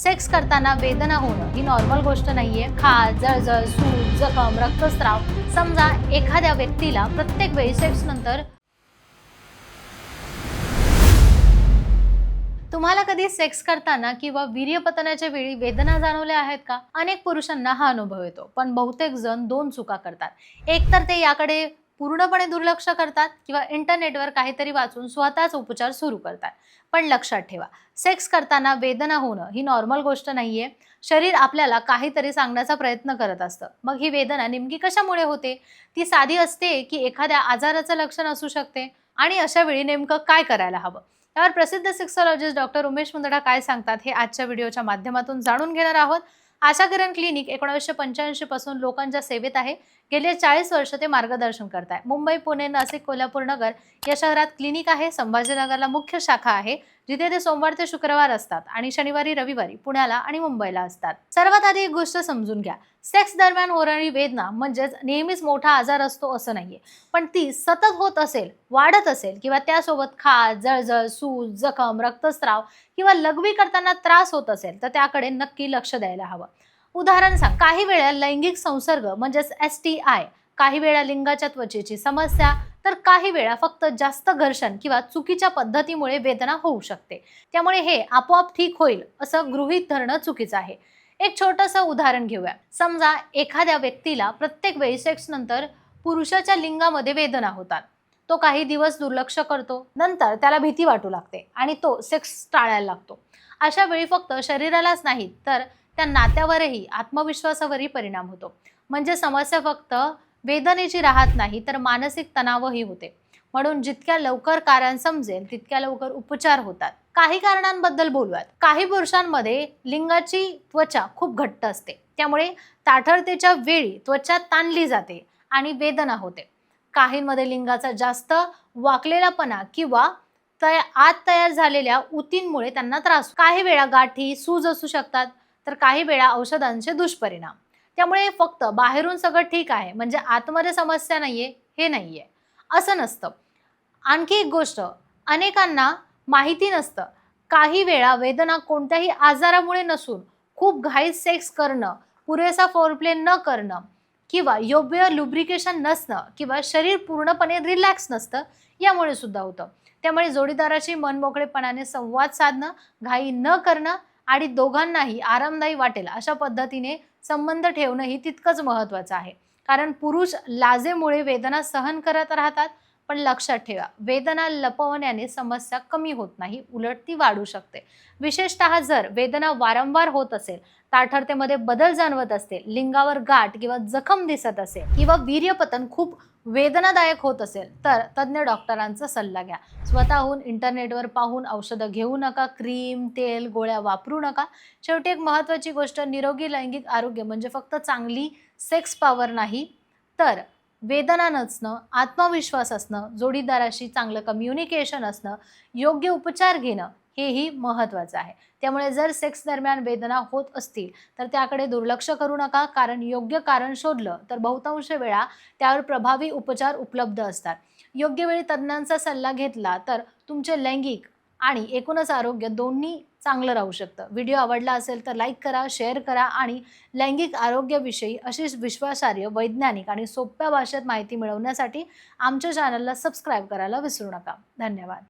Sex करताना वेदना होणं ही नॉर्मल गोष्ट नाहीये. खाज, जळजळ, सूज, जखम, रक्तस्राव. समजा एखाद्या व्यक्तीला प्रत्येक वेळी सेक्स नंतर तुम्हाला कधी सेक्स करताना किंवा वीर्यपतनाच्या वेळी वेदना जाणवल्या आहेत का? अनेक पुरुषांना हा अनुभव येतो, पण बहुतेक जण दोन चुका करतात. एक तर ते याकडे पूर्णपणे दुर्लक्ष करतात किंवा इंटरनेटवर काहीतरी वाचून स्वतःच उपचार सुरू करतात. पण लक्षात ठेवा, सेक्स करताना वेदना होणं ही नॉर्मल गोष्ट नाहीये. शरीर आपल्याला काहीतरी सांगण्याचा प्रयत्न करत असतं. मग ही वेदना नेमकी कशामुळे होते? ती साधी असते की एखाद्या आजाराचं लक्षण असू शकते? आणि अशा वेळी नेमकं काय करायला हवं? यावर प्रसिद्ध सेक्सॉलॉजिस्ट डॉक्टर उमेश मुंदडा काय सांगतात हे आजच्या व्हिडिओच्या माध्यमातून जाणून घेणार आहोत. आशा किरण क्लिनिक 1985 पासून लोकांच्या सेवेत आहे. गेले 40 वर्ष ते मार्गदर्शन करत आहे. मुंबई, पुणे, नाशिक, कोल्हापूर नगर या शहरात क्लिनिक आहे. संभाजीनगरला मुख्य शाखा आहे, जिथे ते सोमवार ते शुक्रवार असतात आणि शनिवारी रविवारी पुण्याला आणि मुंबईला असतात. सर्वात आधी एक गोष्ट समजून घ्या, सेक्स दरम्यान होणारी वेदना म्हणजेच नेहमीच मोठा आजार असतो असं नाहीये. पण ती सतत होत असेल, वाढत असेल किंवा त्यासोबत खाज, जळजळ, सूज, जखम, रक्तस्राव किंवा लघवी करताना त्रास होत असेल तर त्याकडे नक्की लक्ष द्यायला हवं. उदाहरण सांग, काही वेळा लैंगिक संसर्ग म्हणजेच STI, काही वेळा लिंगाच्या त्वचेची समस्या, तर काही वेळा फक्त जास्त घर्षण किंवा चुकीच्या पद्धतीमुळे वेदना होऊ शकते. त्यामुळे हे आपोआप ठीक होईल असं गृहीत धरणं चुकीचं आहे. एक छोटंसं उदाहरण घेऊया. समजा एखाद्या व्यक्तीला प्रत्येक वेळी सेक्स नंतर पुरुषाच्या लिंगामध्ये वेदना होतात. तो काही दिवस दुर्लक्ष करतो, नंतर त्याला भीती वाटू लागते आणि तो सेक्स टाळायला लागतो. अशा वेळी फक्त शरीरालाच नाही तर त्या नात्यावरही, आत्मविश्वासावरही परिणाम होतो. म्हणजे समस्या फक्त वेदनेची राहत नाही तर मानसिक तणावही होते. म्हणून जितक्या लवकर कारण समजेल तितक्या लवकर उपचार होतात. काही कारणांबद्दल बोलूयात. काही पुरुषांमध्ये लिंगाची त्वचा खूप घट्ट असते, त्यामुळे ताठरतेच्या वेळी त्वचा ताणली जाते आणि वेदना होते. काहींमध्ये लिंगाचा जास्त वाकलेलापणा किंवा आत तयार झालेल्या ऊतींमुळे त्यांना त्रास होतो. काही वेळा गाठी, सूज असू शकतात, तर काही वेळा औषधांचे दुष्परिणाम. त्यामुळे फक्त बाहेरून सगळं ठीक आहे म्हणजे आतमध्ये समस्या नाहीये हे नाहीये, असं नसतं. आणखी एक गोष्ट अनेकांना माहिती नसतं, काही वेळा वेदना कोणत्याही आजारामुळे नसून खूप घाईत सेक्स करणं, पुरेसा फोरप्ले न करणं किंवा योग्य लुब्रिकेशन नसणं किंवा शरीर पूर्णपणे रिलॅक्स नसतं यामुळे सुद्धा होतं. त्यामुळे जोडीदाराशी मनमोकळेपणाने संवाद साधणं, घाई न करणं आणि दोघांनाही आरामदायी वाटेल अशा पद्धतीने संबंध ठेवणं ही तितकंच महत्त्वाचं आहे. कारण पुरुष लाजेमुळे वेदना सहन करत राहतात, पण लक्षात ठेवा, वेदना लपवण्याने समस्या कमी होत नाही, उलट ती वाढू शकते. विशेषतः जर वेदना वारंवार होत असेल, ताठरतेमध्ये बदल जाणवत असेल, लिंगावर गाठ किंवा जखम दिसत असेल किंवा वीर्यपतन खूप वेदनादायक होत असेल तर तज्ज्ञ डॉक्टरांचा सल्ला घ्या. स्वतःहून इंटरनेटवर पाहून औषधं घेऊ नका, क्रीम, तेल, गोळ्या वापरू नका. शेवटी एक महत्त्वाची गोष्ट, निरोगी लैंगिक आरोग्य म्हणजे फक्त चांगली सेक्स पॉवर नाही, तर वेदना नसणं, आत्मविश्वास असणं, जोडीदाराशी चांगलं कम्युनिकेशन असणं, योग्य उपचार घेणं हेही महत्त्वाचं आहे. त्यामुळे जर सेक्स दरम्यान वेदना होत असतील तर त्याकडे दुर्लक्ष करू नका, कारण योग्य कारण शोधलं तर बहुतांश वेळा त्यावर प्रभावी उपचार उपलब्ध असतात. योग्य वेळी तज्ज्ञांचा सल्ला घेतला तर तुमचे लैंगिक आणि एकूणच आरोग्य दोन्ही चांगलं राहू शकतं. व्हिडिओ आवडला असेल तर लाईक करा, शेअर करा आणि लैंगिक आरोग्याविषयी अशीच विश्वासार्ह, वैज्ञानिक आणि सोप्या भाषेत माहिती मिळवण्यासाठी आमच्या चॅनलला सबस्क्राईब करायला विसरू नका. धन्यवाद.